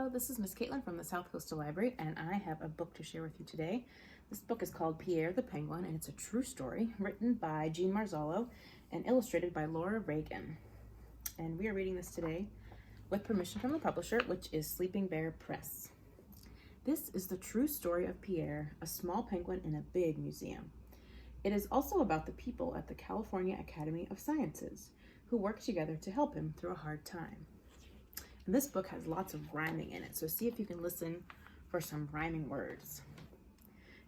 Hello, this is Miss Caitlin from the South Coastal Library, and I have a book to share with you today. This book is called Pierre the Penguin, and it's a true story written by Jean Marzallo and illustrated by Laura Reagan. And we are reading this today with permission from the publisher, which is Sleeping Bear Press. This is the true story of Pierre, a small penguin in a big museum. It is also about the people at the California Academy of Sciences who work together to help him through a hard time. And this book has lots of rhyming in it, so see if you can listen for some rhyming words.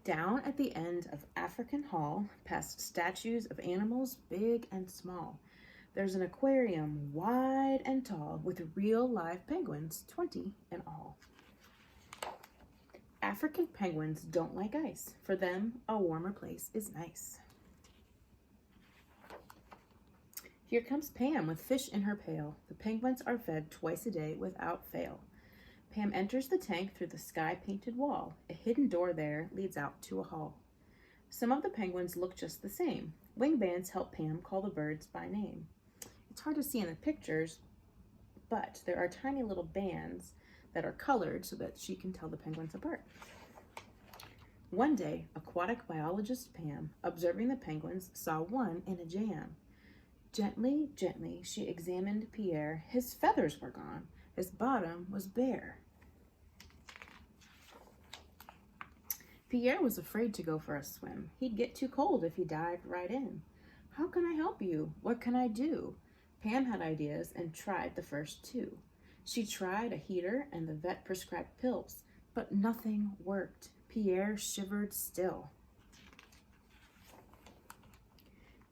Down at the end of African Hall, past statues of animals big and small, there's an aquarium wide and tall with real live penguins, 20 in all. African penguins don't like ice. For them, a warmer place is nice. Here comes Pam with fish in her pail. The penguins are fed twice a day without fail. Pam enters the tank through the sky-painted wall. A hidden door there leads out to a hall. Some of the penguins look just the same. Wing bands help Pam call the birds by name. It's hard to see in the pictures, but there are tiny little bands that are colored so that she can tell the penguins apart. One day, aquatic biologist Pam, observing the penguins, saw one in a jam. Gently, gently, she examined Pierre. His feathers were gone. His bottom was bare. Pierre was afraid to go for a swim. He'd get too cold if he dived right in. How can I help you? What can I do? Pam had ideas and tried the first two. She tried a heater and the vet prescribed pills, but nothing worked. Pierre shivered still.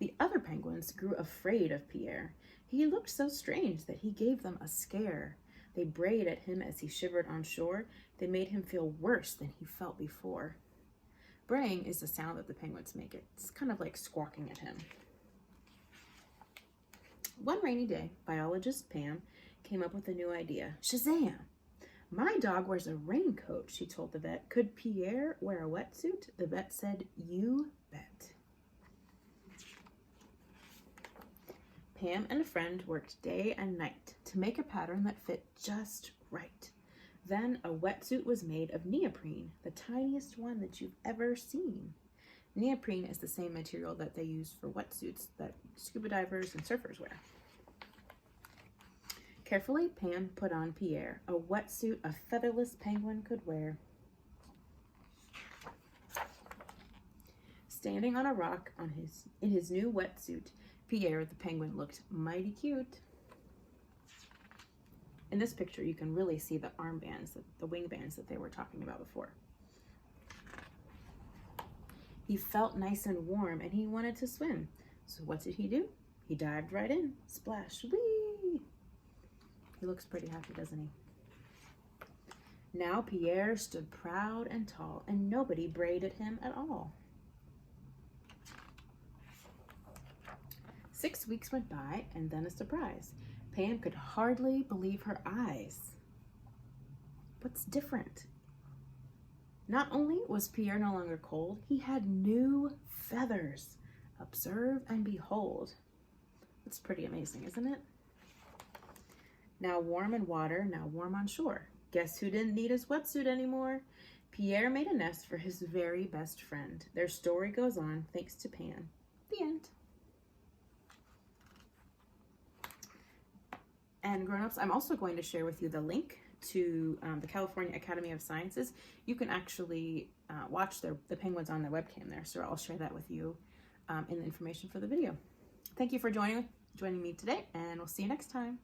The other penguins grew afraid of Pierre. He looked so strange that he gave them a scare. They brayed at him as he shivered on shore. They made him feel worse than he felt before. Braying is the sound that the penguins make. It's kind of like squawking at him. One rainy day, biologist Pam came up with a new idea. Shazam! My dog wears a raincoat, she told the vet. Could Pierre wear a wetsuit? The vet said, you bet. Pam and a friend worked day and night to make a pattern that fit just right. Then a wetsuit was made of neoprene, the tiniest one that you've ever seen. Neoprene is the same material that they use for wetsuits that scuba divers and surfers wear. Carefully, Pam put on Pierre, a wetsuit a featherless penguin could wear. Standing on a rock in his new wetsuit, Pierre the penguin looked mighty cute. In this picture, you can really see the armbands, the wing bands that they were talking about before. He felt nice and warm and he wanted to swim. So what did he do? He dived right in. Splash, whee! He looks pretty happy, doesn't he? Now Pierre stood proud and tall and nobody brayed at him at all. 6 weeks went by, and then a surprise. Pam could hardly believe her eyes. What's different? Not only was Pierre no longer cold, he had new feathers. Observe and behold. It's pretty amazing, isn't it? Now warm in water, now warm on shore. Guess who didn't need his wetsuit anymore? Pierre made a nest for his very best friend. Their story goes on thanks to Pam. The end. And grown-ups, I'm also going to share with you the link to the California Academy of Sciences. You can actually watch the penguins on their webcam there, so I'll share that with you in the information for the video. Thank you for joining me today, and we'll see you next time.